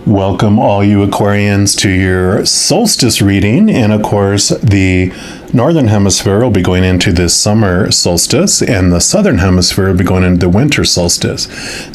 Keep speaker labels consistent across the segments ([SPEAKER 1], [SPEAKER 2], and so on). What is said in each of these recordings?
[SPEAKER 1] Welcome all you Aquarians to your solstice reading, and of course the northern hemisphere will be going into the summer solstice and the southern hemisphere will be going into the winter solstice.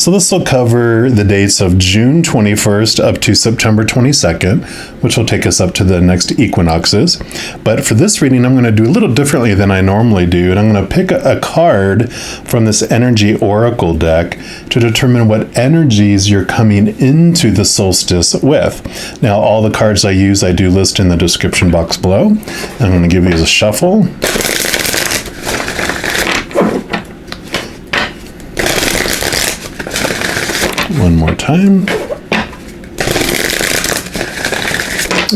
[SPEAKER 1] So this will cover the dates of June 21st up to September 22nd, which will take us up to the next equinoxes. But for this reading I'm going to do a little differently than I normally do, and I'm going to pick a card from this energy oracle deck to determine what energies you're coming into the solstice with. Now, all the cards I use, I do list in the description box below. I'm going to give these a shuffle. One more time.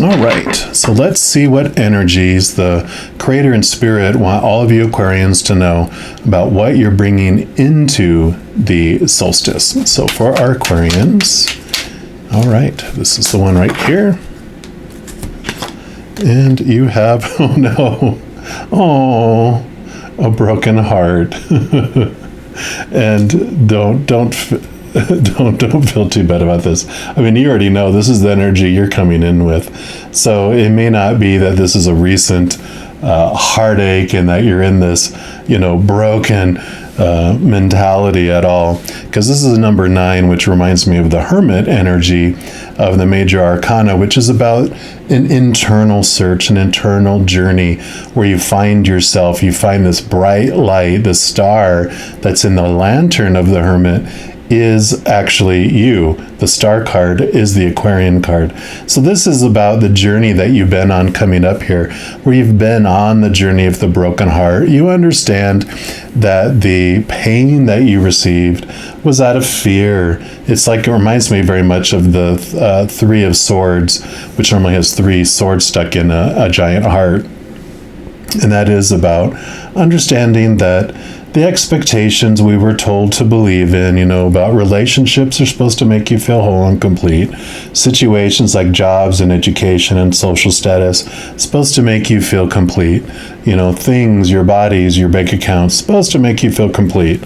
[SPEAKER 1] All right, so let's see what energies the Creator and Spirit want all of you Aquarians to know about what you're bringing into the solstice. So for our Aquarians, all right, this is the one right here. And you have, oh no, a broken heart. And don't feel too bad about this. I mean, you already know this is the energy you're coming in with. So it may not be that this is a recent heartache and that you're in this, broken mentality at all, because this is number 9, which reminds me of the Hermit energy of the major arcana, which is about an internal search, an internal journey where you find yourself, you find this bright light, the star that's in the lantern of the Hermit is actually you. The star card is the Aquarian card. So this is about the journey that you've been on coming up here, where you've been on the journey of the broken heart. You understand that the pain that you received was out of fear. It's like, it reminds me very much of the Three of Swords, which normally has 3 swords stuck in a giant heart. And that is about understanding that the expectations we were told to believe in, about relationships are supposed to make you feel whole and complete. Situations like jobs and education and social status, supposed to make you feel complete. Things, your bodies, your bank accounts, supposed to make you feel complete.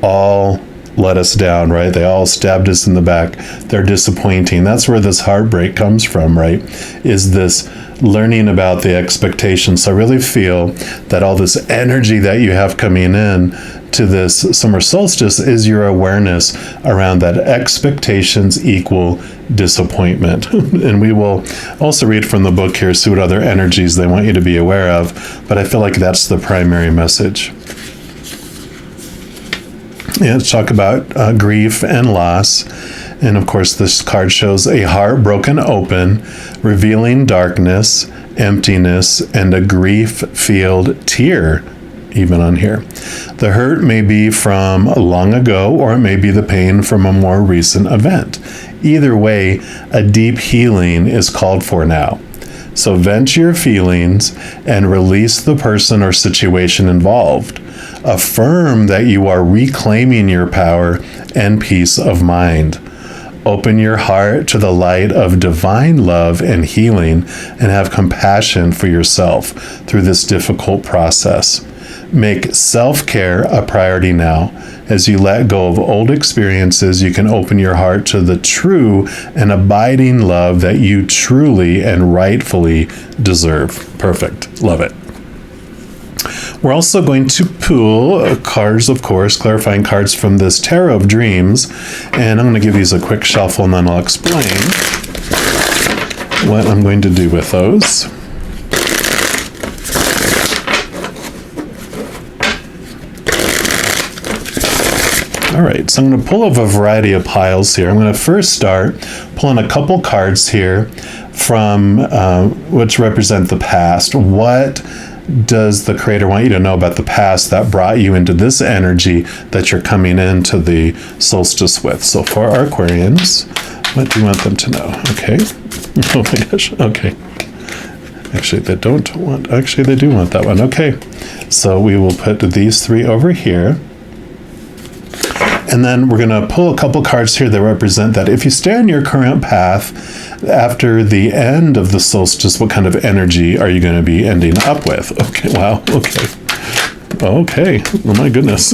[SPEAKER 1] All let us down, right? They all stabbed us in the back. They're disappointing. That's where this heartbreak comes from, right? Is this learning about the expectations. So I really feel that all this energy that you have coming in to this summer solstice is your awareness around that expectations equal disappointment. And we will also read from the book here, see what other energies they want you to be aware of. But I feel like that's the primary message. Yeah, let's talk about grief and loss. And of course, this card shows a heart broken open, revealing darkness, emptiness, and a grief-filled tear, even on here. The hurt may be from long ago, or it may be the pain from a more recent event. Either way, a deep healing is called for now. So vent your feelings and release the person or situation involved. Affirm that you are reclaiming your power and peace of mind. Open your heart to the light of divine love and healing, and have compassion for yourself through this difficult process. Make self-care a priority now. As you let go of old experiences, you can open your heart to the true and abiding love that you truly and rightfully deserve. Perfect. Love it. We're also going to pull cards, of course, clarifying cards from this Tarot of Dreams. And I'm going to give these a quick shuffle and then I'll explain what I'm going to do with those. All right, so I'm going to pull of a variety of piles here. I'm going to first start pulling a couple cards here from which represent the past. What does the Creator want you to know about the past that brought you into this energy that you're coming into the solstice with? So for our Aquarians, what do you want them to know? Okay. Oh my gosh. Okay. Actually, they do want that one. Okay. So we will put these 3 over here. And then we're going to pull a couple cards here that represent that if you stay on your current path after the end of the solstice, what kind of energy are you going to be ending up with? Okay, wow, okay. Okay, oh my goodness.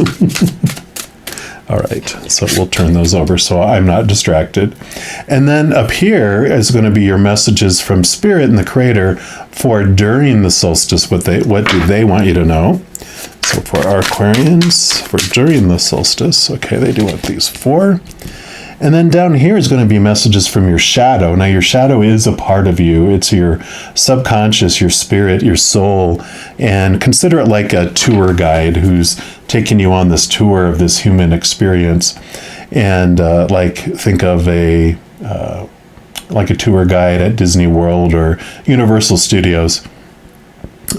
[SPEAKER 1] All right, so we'll turn those over so I'm not distracted. And then up here is going to be your messages from Spirit and the Creator for during the solstice. What do they want you to know? So for our Aquarians, for during the solstice, okay, they do want these for. And then down here is going to be messages from your shadow. Now, your shadow is a part of you. It's your subconscious, your spirit, your soul. And consider it like a tour guide who's taking you on this tour of this human experience. And think of like a tour guide at Disney World or Universal Studios.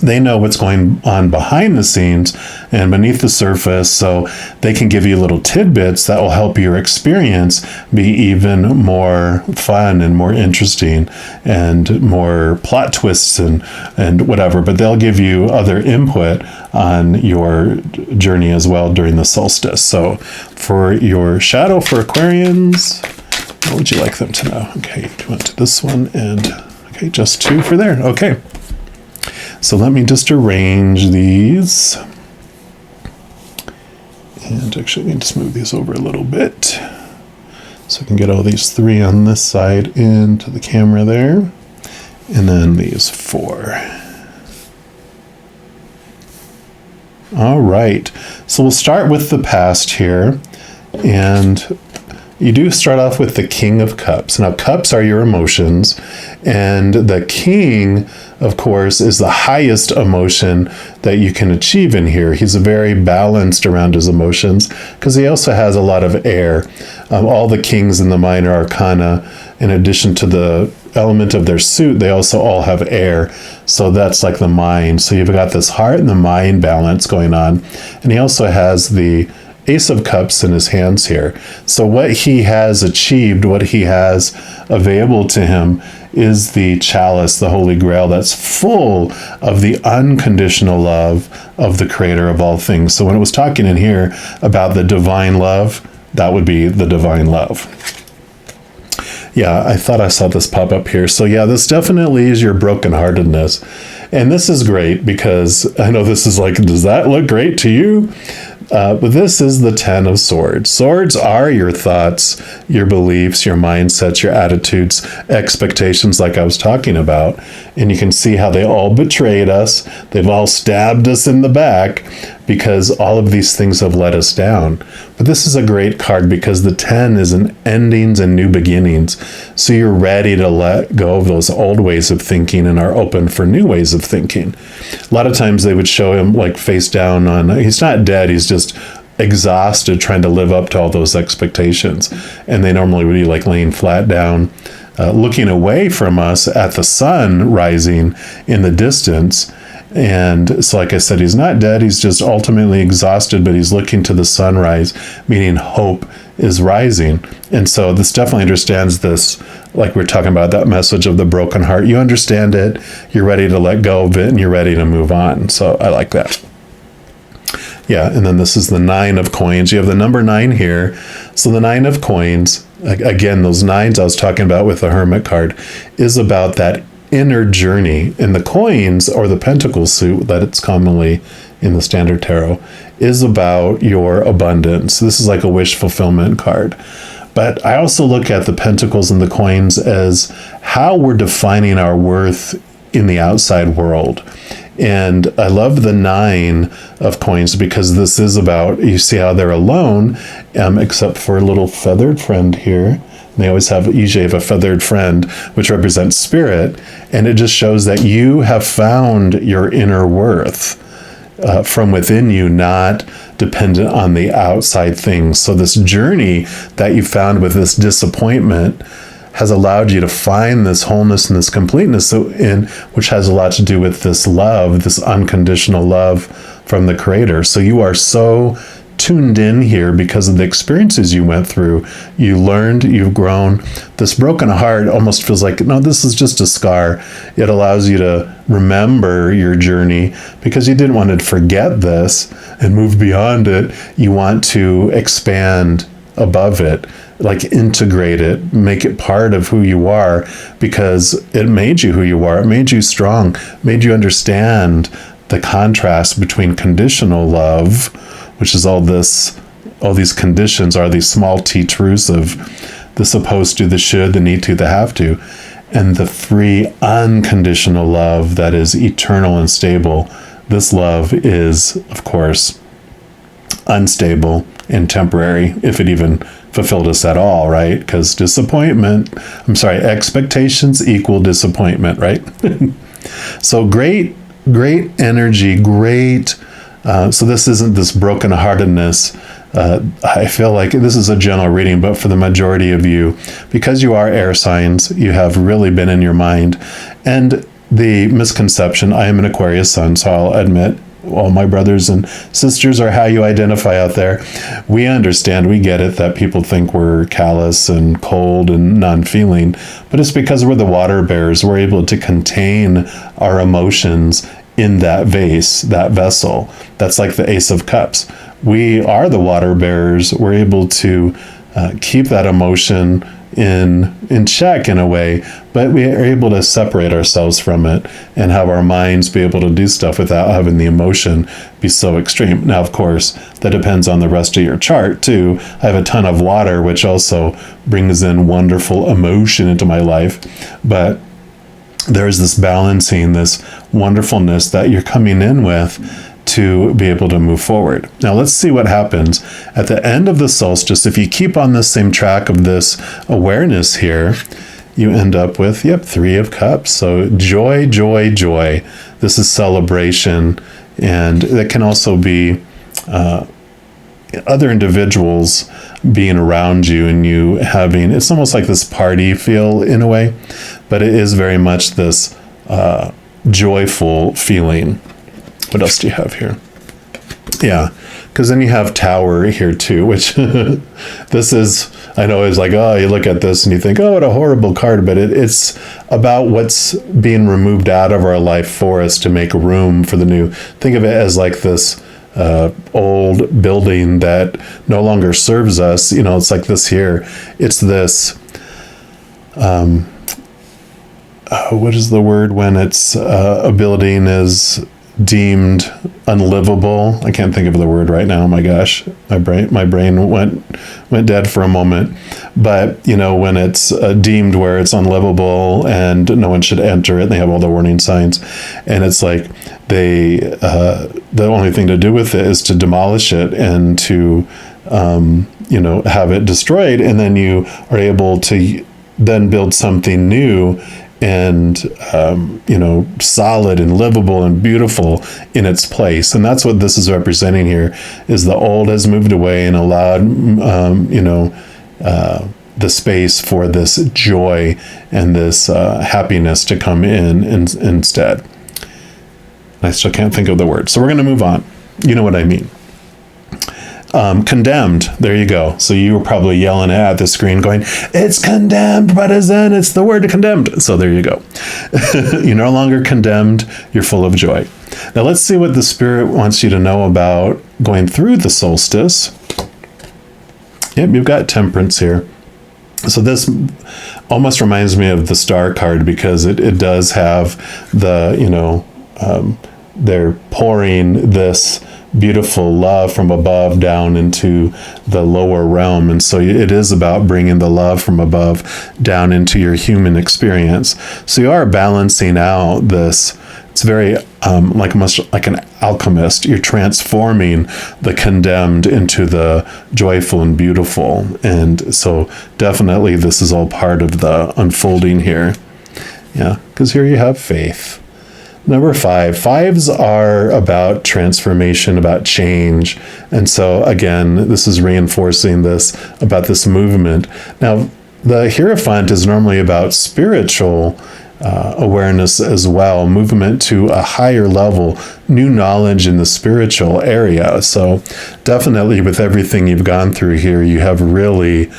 [SPEAKER 1] They know what's going on behind the scenes and beneath the surface, so they can give you little tidbits that will help your experience be even more fun and more interesting and more plot twists and whatever. But they'll give you other input on your journey as well during the solstice. So for your shadow for Aquarians, what would you like them to know? Okay, you went to this one, and okay, just 2 for there. Okay. So let me just arrange these. And actually, let me just move these over a little bit so I can get all these 3 on this side into the camera there. And then these 4. All right. So we'll start with the past here. And you do start off with the King of Cups. Now, cups are your emotions, and the King, of course, is the highest emotion that you can achieve in here. He's very balanced around his emotions because he also has a lot of air. All the kings in the minor arcana, in addition to the element of their suit, they also all have air. So that's like the mind. So you've got this heart and the mind balance going on. And he also has the Ace of Cups in his hands here. So what he has achieved, what he has available to him, is the chalice, the Holy Grail, that's full of the unconditional love of the Creator of all things. So when it was talking in here about the divine love, that would be the divine love. Yeah, I thought I saw this pop up here. So yeah, this definitely is your brokenheartedness. And this is great because I know this is like, does that look great to you? But this is the 10 of Swords. Swords are your thoughts, your beliefs, your mindsets, your attitudes, expectations, like I was talking about. And you can see how they all betrayed us. They've all stabbed us in the back because all of these things have let us down. But this is a great card because the 10 is an endings and new beginnings. So you're ready to let go of those old ways of thinking and are open for new ways of thinking. A lot of times they would show him like face down on, he's not dead, he's just exhausted trying to live up to all those expectations. And they normally would be like laying flat down, looking away from us at the sun rising in the distance. And so, like I said, he's not dead. He's just ultimately exhausted, but he's looking to the sunrise, meaning hope is rising. And so this definitely understands this, like we're talking about that message of the broken heart. You understand it, you're ready to let go of it, and you're ready to move on. So I like that. Yeah, and then this is the 9 of Coins. You have the number 9 here. So the 9 of Coins, again, those 9s I was talking about with the Hermit card, is about that inner journey. And the Coins, or the Pentacle suit that it's commonly in the Standard Tarot, is about your abundance. This is like a wish fulfillment card. But I also look at the Pentacles and the Coins as how we're defining our worth in the outside world. And I love the 9 of Coins because this is about, you see how they're alone, except for a little feathered friend here. They always usually have a feathered friend, which represents spirit. And it just shows that you have found your inner worth from within you, not dependent on the outside things. So this journey that you found with this disappointment has allowed you to find this wholeness and this completeness, which has a lot to do with this love, this unconditional love from the Creator. So you are so tuned in here because of the experiences you went through. You learned, you've grown. This broken heart almost feels like, no, this is just a scar. It allows you to remember your journey because you didn't want to forget this and move beyond it. You want to expand above it, like integrate it, make it part of who you are, because it made you who you are. It made you strong, made you understand the contrast between conditional love, which is all this all these conditions are these small t truths of the supposed to, the should, the need to, the have to, and the free unconditional love that is eternal and stable. This love is, of course, unstable and temporary, if it even fulfilled us at all, right? Because expectations equal disappointment, right? So great energy, great. So this isn't this brokenheartedness. I feel like this is a general reading, but for the majority of you, because you are air signs, you have really been in your mind. And the misconception, I am an Aquarius sun, so I'll admit, all my brothers and sisters are how you identify out there. We understand, we get it that people think we're callous and cold and non-feeling, but it's because we're the water bearers. We're able to contain our emotions in that vase, that vessel. That's like the Ace of Cups. We are the water bearers. We're able to keep that emotion in check in a way, but we are able to separate ourselves from it and have our minds be able to do stuff without having the emotion be so extreme. Now, of course, that depends on the rest of your chart too. I have a ton of water, which also brings in wonderful emotion into my life, but there's this balancing, this wonderfulness that you're coming in with to be able to move forward. Now let's see what happens at the end of the solstice. If you keep on the same track of this awareness here, you end up with, 3 of Cups. So joy, joy, joy. This is celebration. And that can also be other individuals being around you and you having, it's almost like this party feel in a way, but it is very much this joyful feeling. What else do you have here? Yeah, because then you have Tower here too, which this is, I know it's like, oh, you look at this and you think, oh, what a horrible card, but it's about what's being removed out of our life for us to make room for the new. Think of it as like this old building that no longer serves us. You know, it's like this here. It's this, what is the word when it's a building is deemed unlivable? I can't think of the word right now. Oh my gosh, my brain went dead for a moment. But you know, when it's deemed where it's unlivable and no one should enter it, and they have all the warning signs, and it's like they the only thing to do with it is to demolish it and to have it destroyed, and then you are able to then build something new and solid and livable and beautiful in its place. And that's what this is representing here, is the old has moved away and allowed the space for this joy and this happiness to come in instead. I still can't think of the word, so we're going to move on. You know what I mean. Condemned. There you go. So you were probably yelling at the screen going, it's condemned, but it's the word condemned. So there you go. You're no longer condemned. You're full of joy. Now let's see what the Spirit wants you to know about going through the solstice. Yep, you've got Temperance here. So this almost reminds me of the Star card, because it does have the, they're pouring this beautiful love from above down into the lower realm. And so it is about bringing the love from above down into your human experience. So you are balancing out this. It's very much like an alchemist. You're transforming the condemned into the joyful and beautiful. And so definitely this is all part of the unfolding here. Yeah, because here you have faith. Number 5. 5s are about transformation, about change. And so again, this is reinforcing this about this movement. Now, the Hierophant is normally about spiritual awareness as well, movement to a higher level, new knowledge in the spiritual area. So definitely with everything you've gone through here, you have really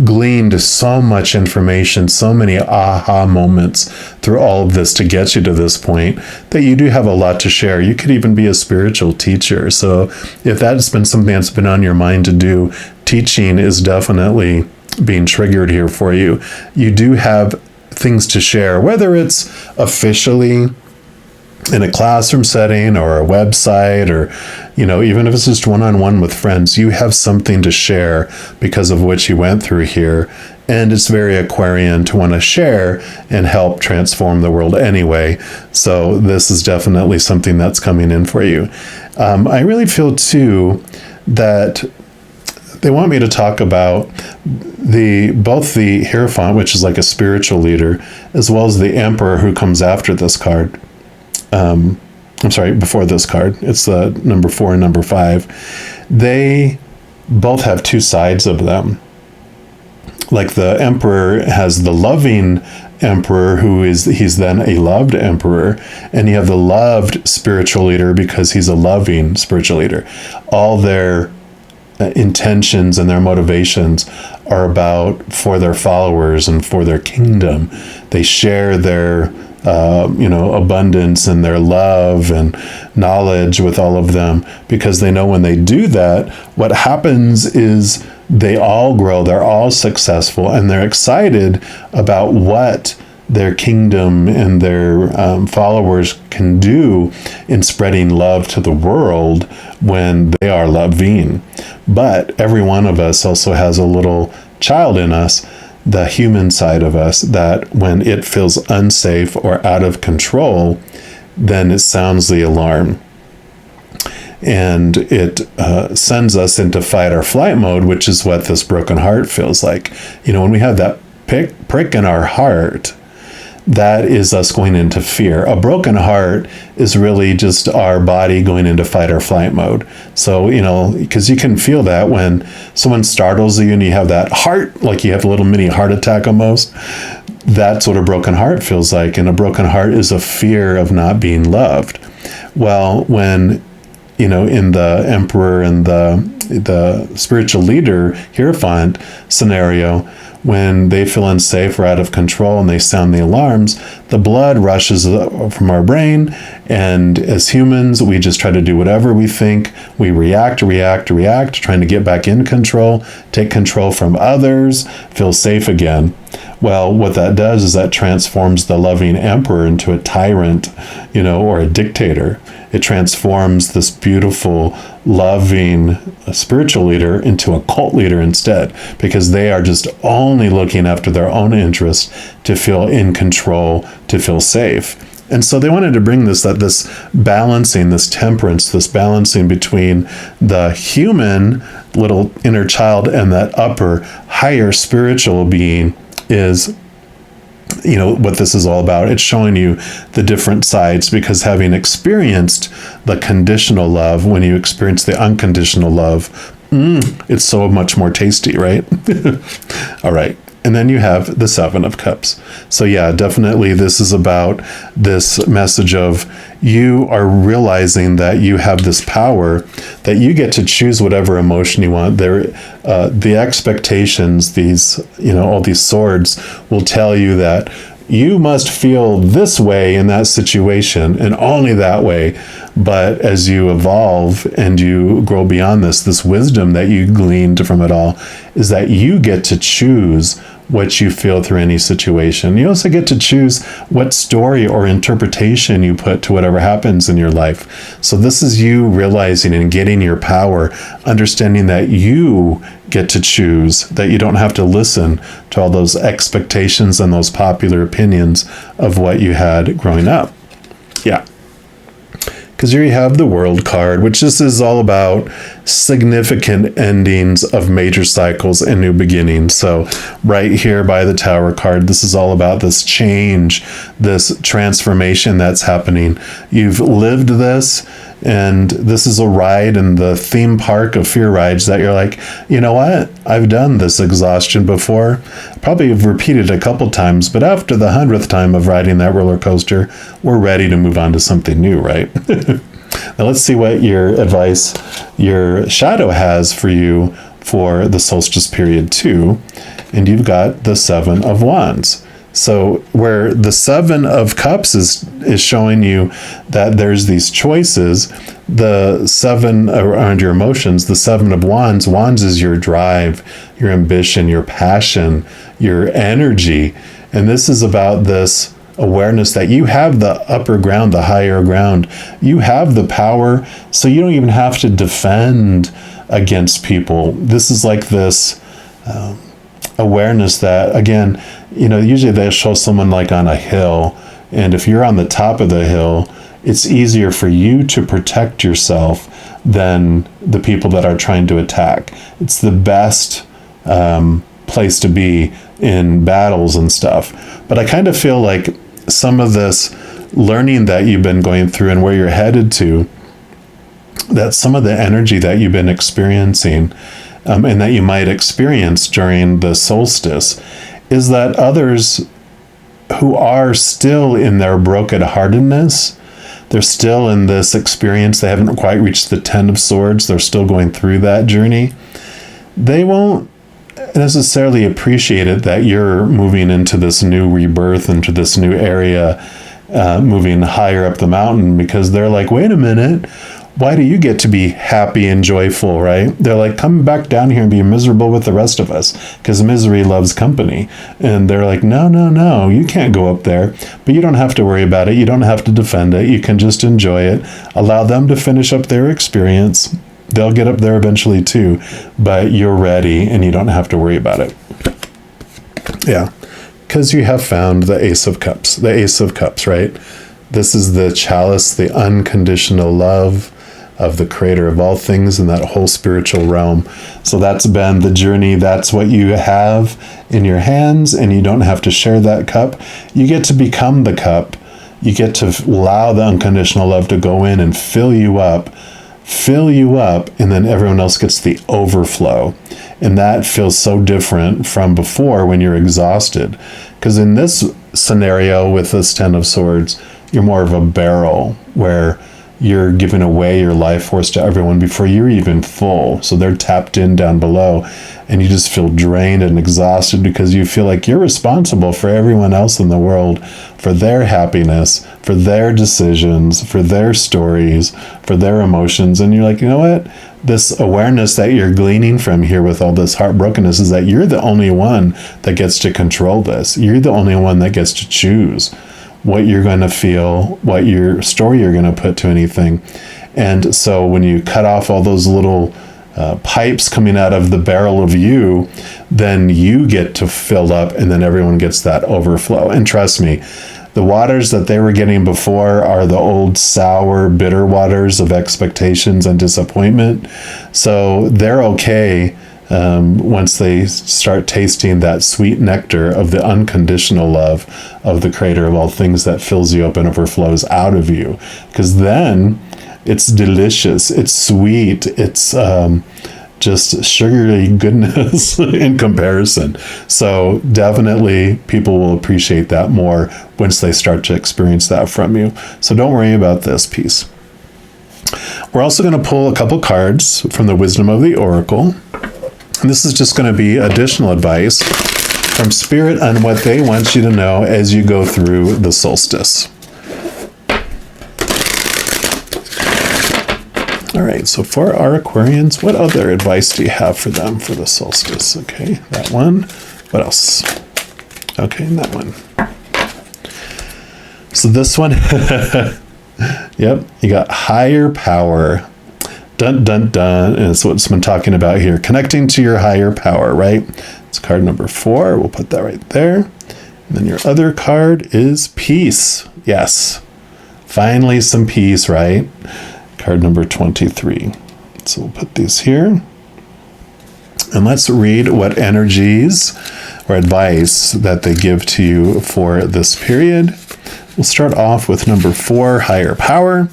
[SPEAKER 1] gleaned so much information, so many aha moments through all of this to get you to this point, that you do have a lot to share. You could even be a spiritual teacher. So if that's been something that's been on your mind to do, teaching is definitely being triggered here for you. You do have things to share, whether it's officially in a classroom setting or a website, or, even if it's just one-on-one with friends, you have something to share because of what you went through here. And it's very Aquarian to want to share and help transform the world anyway. So this is definitely something that's coming in for you. I really feel too that they want me to talk about both the Hierophant, which is like a spiritual leader, as well as the Emperor who comes after this card. Before this card. It's the number 4 and number 5. They both have two sides of them. Like the Emperor has the loving Emperor, he's then a loved Emperor, and you have the loved spiritual leader because he's a loving spiritual leader. All their intentions and their motivations are about for their followers and for their kingdom. They share their abundance and their love and knowledge with all of them, because they know when they do that, what happens is they all grow, they're all successful, and they're excited about what their kingdom and their followers can do in spreading love to the world when they are loving. But every one of us also has a little child in us, the human side of us, that when it feels unsafe or out of control, then it sounds the alarm. And it sends us into fight or flight mode, which is what this broken heart feels like. When we have that prick in our heart, that is us going into fear. A broken heart is really just our body going into fight or flight mode. So, because you can feel that when someone startles you and you have that heart, like you have a little mini heart attack almost. That's what a broken heart feels like. And a broken heart is a fear of not being loved. Well, when, in the Emperor and the spiritual leader Hierophant scenario, when they feel unsafe or out of control and they sound the alarms, the blood rushes from our brain. And as humans, we just try to do whatever we think. We react, trying to get back in control, take control from others, feel safe again. Well, what that does is that transforms the loving Emperor into a tyrant, or a dictator. It transforms this beautiful, loving spiritual leader into a cult leader instead, because they are just only looking after their own interests to feel in control, to feel safe. And so they wanted to bring this balancing, this temperance, this balancing between the human little inner child and that upper, higher spiritual being is what this is all about. It's showing you the different sides, because having experienced the conditional love, when you experience the unconditional love, it's so much more tasty, right? All right. And then you have the 7 of Cups. So yeah, definitely this is about this message of you are realizing that you have this power, that you get to choose whatever emotion you want. The expectations, all these swords will tell you that you must feel this way in that situation and only that way. But as you evolve and you grow beyond this wisdom that you gleaned from it all is that you get to choose what you feel through any situation. You also get to choose what story or interpretation you put to whatever happens in your life. So this is you realizing and getting your power, understanding that you get to choose, that you don't have to listen to all those expectations and those popular opinions of what you had growing up. Yeah. Because here you have the World card, which this is all about significant endings of major cycles and new beginnings. So right here by the Tower card, this is all about this change, this transformation that's happening. You've lived this, and this is a ride in the theme park of fear rides that you're like, you know what? I've done this exhaustion before. Probably have repeated a couple times, but after the 100th time of riding that roller coaster, we're ready to move on to something new, right? Now let's see what your advice, your shadow has for you for the solstice period too. And you've got the 7 of Wands. So where the 7 of Cups is showing you that there's these choices, the 7 around your emotions, the 7 of Wands, Wands is your drive, your ambition, your passion, your energy. And this is about this awareness that you have the upper ground, the higher ground. You have the power, so you don't even have to defend against people. This is like this awareness that, again, usually they show someone like on a hill, and if you're on the top of the hill, it's easier for you to protect yourself than the people that are trying to attack. It's the best place to be in battles and stuff. But I kind of feel like some of this learning that you've been going through and where you're headed to, that some of the energy that you've been experiencing and that you might experience during the solstice is that others who are still in their brokenheartedness, they're still in this experience, they haven't quite reached the 10 of Swords, they're still going through that journey, they won't necessarily appreciate it that you're moving into this new rebirth, into this new area, moving higher up the mountain, because they're like, wait a minute, why do you get to be happy and joyful, right? They're like, come back down here and be miserable with the rest of us, because misery loves company. And they're like, no, you can't go up there. But you don't have to worry about it. You don't have to defend it. You can just enjoy it. Allow them to finish up their experience. They'll get up there eventually too, but you're ready and you don't have to worry about it. Yeah, because you have found the Ace of Cups, right? This is the chalice, the unconditional love of the creator of all things in that whole spiritual realm. So that's been the journey. That's what you have in your hands, and you don't have to share that cup. You get to become the cup. You get to allow the unconditional love to go in and fill you up, and then everyone else gets the overflow. And that feels so different from before when you're exhausted. Because in this scenario with this 10 of Swords, you're more of a barrel where you're giving away your life force to everyone before you're even full. So they're tapped in down below, and you just feel drained and exhausted because you feel like you're responsible for everyone else in the world, for their happiness, for their decisions, for their stories, for their emotions. And you're like, you know what? This awareness that you're gleaning from here with all this heartbrokenness is that you're the only one that gets to control this. You're the only one that gets to choose what you're going to feel, what your story you're going to put to anything. And so when you cut off all those little pipes coming out of the barrel of you, then you get to fill up, and then everyone gets that overflow. And trust me, the waters that they were getting before are the old sour, bitter waters of expectations and disappointment. So they're okay once they start tasting that sweet nectar of the unconditional love of the creator of all things that fills you up and overflows out of you. Because then it's delicious, it's sweet, it's just sugary goodness in comparison. So definitely people will appreciate that more once they start to experience that from you. So don't worry about this piece. We're also going to pull a couple cards from the Wisdom of the Oracle. And this is just going to be additional advice from Spirit on what they want you to know as you go through the solstice. All right, so for our Aquarians, what other advice do you have for them for the solstice? Okay, that one. What else? Okay, and that one. So this one, yep, you got higher power. Dun, dun, dun. And it's what's been talking about here. Connecting to your higher power, right? It's card number 4. We'll put that right there. And then your other card is peace. Yes. Finally some peace, right? Card number 23. So we'll put these here. And let's read what energies or advice that they give to you for this period. We'll start off with number 4, higher power.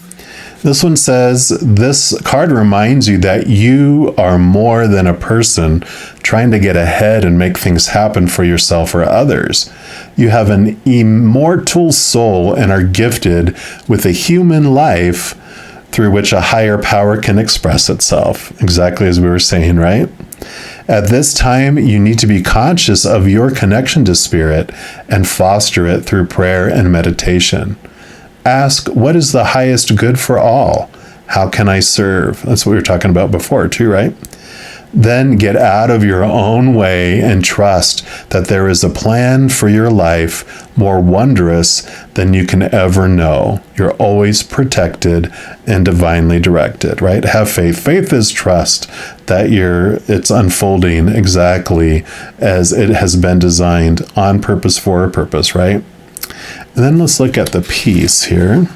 [SPEAKER 1] This one says, this card reminds you that you are more than a person trying to get ahead and make things happen for yourself or others. You have an immortal soul and are gifted with a human life through which a higher power can express itself. Exactly as we were saying, right? At this time, you need to be conscious of your connection to Spirit and foster it through prayer and meditation. Ask, what is the highest good for all? How can I serve? That's what we were talking about before too, right? Then get out of your own way and trust that there is a plan for your life more wondrous than you can ever know. You're always protected and divinely directed, right? Have faith. Faith is trust that it's unfolding exactly as it has been designed on purpose for a purpose, right? And then let's look at the peace here.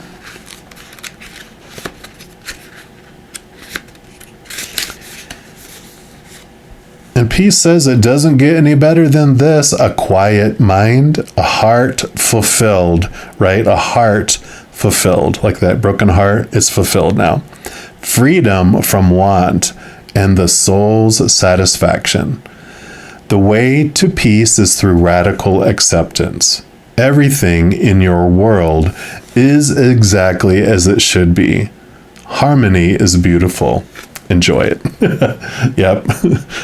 [SPEAKER 1] And peace says it doesn't get any better than this: a quiet mind, a heart fulfilled, right? A heart fulfilled, like that broken heart is fulfilled now. Freedom from want and the soul's satisfaction. The way to peace is through radical acceptance. Everything in your world is exactly as it should be. Harmony is beautiful. Enjoy it. Yep.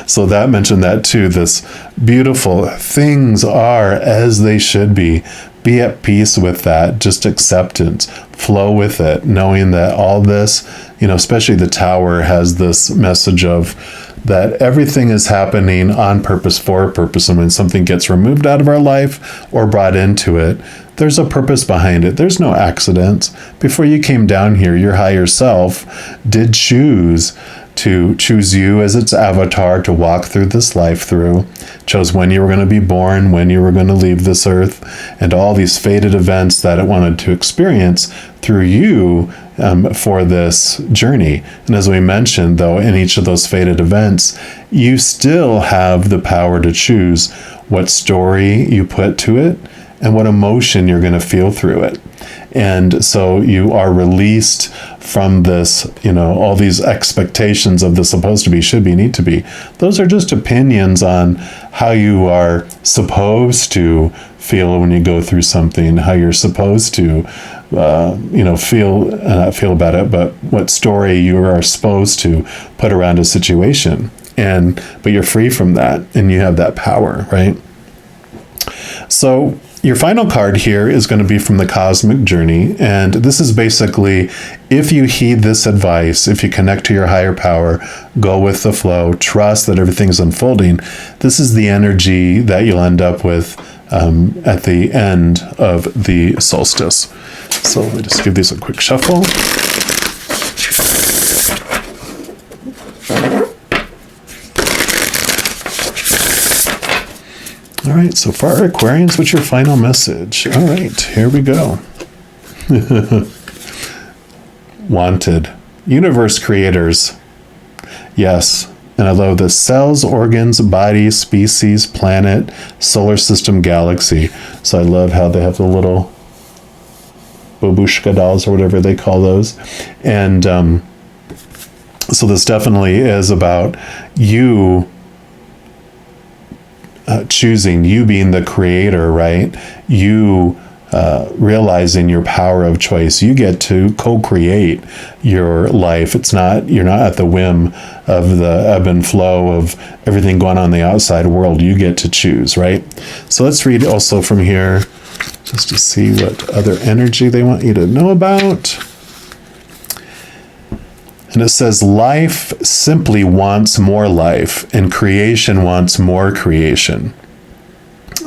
[SPEAKER 1] So that mentioned that too. This beautiful things are as they should be. Be at peace with that. Just acceptance. Flow with it. Knowing that all this, especially the Tower has this message of that everything is happening on purpose for a purpose. And when something gets removed out of our life or brought into it, there's a purpose behind it. There's no accidents. Before you came down here, your higher self did choose you as its avatar to walk through this life through, chose when you were going to be born, when you were going to leave this earth, and all these fated events that it wanted to experience through you for this journey. And as we mentioned, though, in each of those fated events, you still have the power to choose what story you put to it and what emotion you're going to feel through it. And so you are released from this, all these expectations of the supposed to be, should be, need to be. Those are just opinions on how you are supposed to feel when you go through something, how you're supposed to, feel about it, but what story you are supposed to put around a situation. But you're free from that and you have that power, right? So your final card here is going to be from the Cosmic Journey. And this is basically, if you heed this advice, if you connect to your higher power, go with the flow, trust that everything's unfolding, this is the energy that you'll end up with at the end of the solstice. So let me just give these a quick shuffle. All right, so for our Aquarians, what's your final message? All right, here we go. Wanted. Universe creators. Yes, and I love this. Cells, organs, body, species, planet, solar system, galaxy. So I love how they have the little babushka dolls or whatever they call those. And so this definitely is about you choosing, you being the creator, right? You realizing your power of choice. You get to co-create your life. You're not at the whim of the ebb and flow of everything going on in the outside world. You get to choose, right? So let's read also from here just to see what other energy they want you to know about. And it says, life simply wants more life, and creation wants more creation.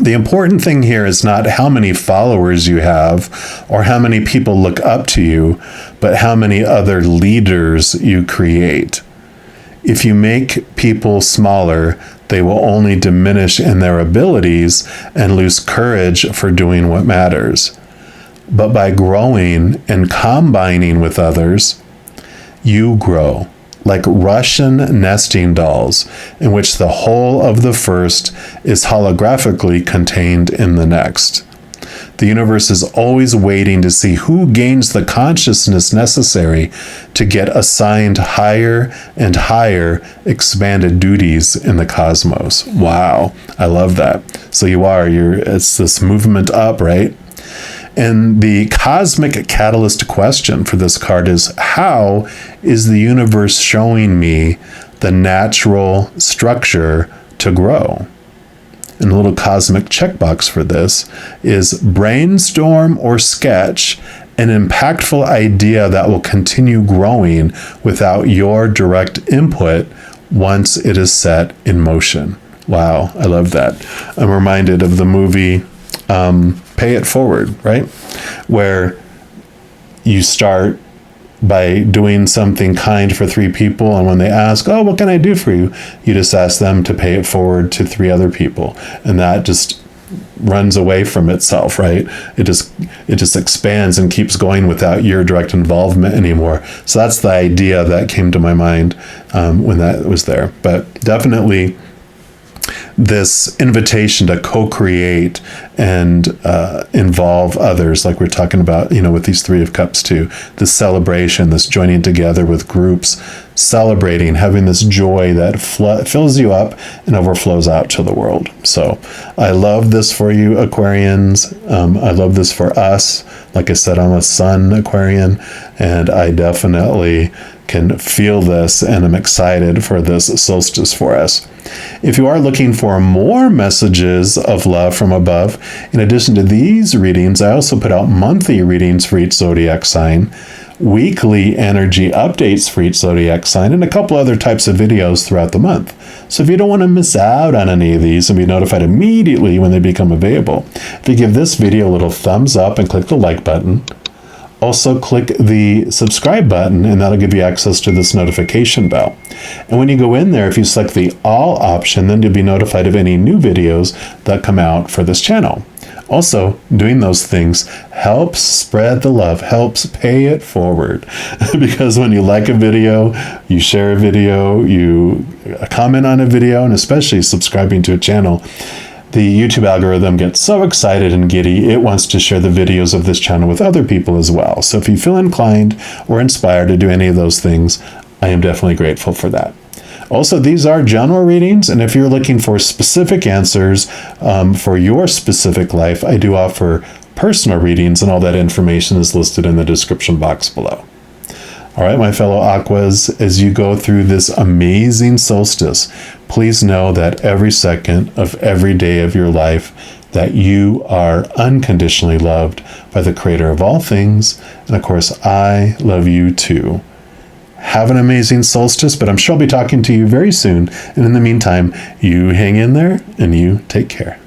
[SPEAKER 1] The important thing here is not how many followers you have or how many people look up to you, but how many other leaders you create. If you make people smaller, they will only diminish in their abilities and lose courage for doing what matters. But by growing and combining with others, you grow, like Russian nesting dolls, in which the whole of the first is holographically contained in the next. The universe is always waiting to see who gains the consciousness necessary to get assigned higher and higher expanded duties in the cosmos. Wow, I love that. So it's this movement up, right? And the cosmic catalyst question for this card is, how is the universe showing me the natural structure to grow? And a little cosmic checkbox for this is brainstorm or sketch an impactful idea that will continue growing without your direct input once it is set in motion. Wow, I love that. I'm reminded of the movie Pay It Forward, right? Where you start by doing something kind for 3 people, and when they ask, oh, what can I do for you? You just ask them to pay it forward to 3 other people. And that just runs away from itself, right? It just expands and keeps going without your direct involvement anymore. So that's the idea that came to my mind when that was there. But definitely this invitation to co-create and involve others, like we're talking about, with these 3 of Cups too. This celebration, this joining together with groups, celebrating, having this joy that fills you up and overflows out to the world. So I love this for you, Aquarians. I love this for us. Like I said, I'm a Sun Aquarian, and I definitely can feel this, and I'm excited for this solstice for us. If you are looking for more messages of love from above, in addition to these readings, I also put out monthly readings for each zodiac sign, weekly energy updates for each zodiac sign, and a couple other types of videos throughout the month. So if you don't want to miss out on any of these and be notified immediately when they become available, if you give this video a little thumbs up and click the like button, also click the subscribe button, and that'll give you access to this notification bell. And when you go in there, if you select the all option, then you'll be notified of any new videos that come out for this channel. Also, doing those things helps spread the love, helps pay it forward. Because when you like a video, you share a video, you comment on a video, and especially subscribing to a channel, the YouTube algorithm gets so excited and giddy, it wants to share the videos of this channel with other people as well. So if you feel inclined or inspired to do any of those things, I am definitely grateful for that. Also, these are general readings, and if you're looking for specific answers for your specific life, I do offer personal readings, and all that information is listed in the description box below. All right, my fellow Aquas, as you go through this amazing solstice, please know that every second of every day of your life, that you are unconditionally loved by the Creator of all things. And of course, I love you too. Have an amazing solstice, but I'm sure I'll be talking to you very soon. And in the meantime, you hang in there and you take care.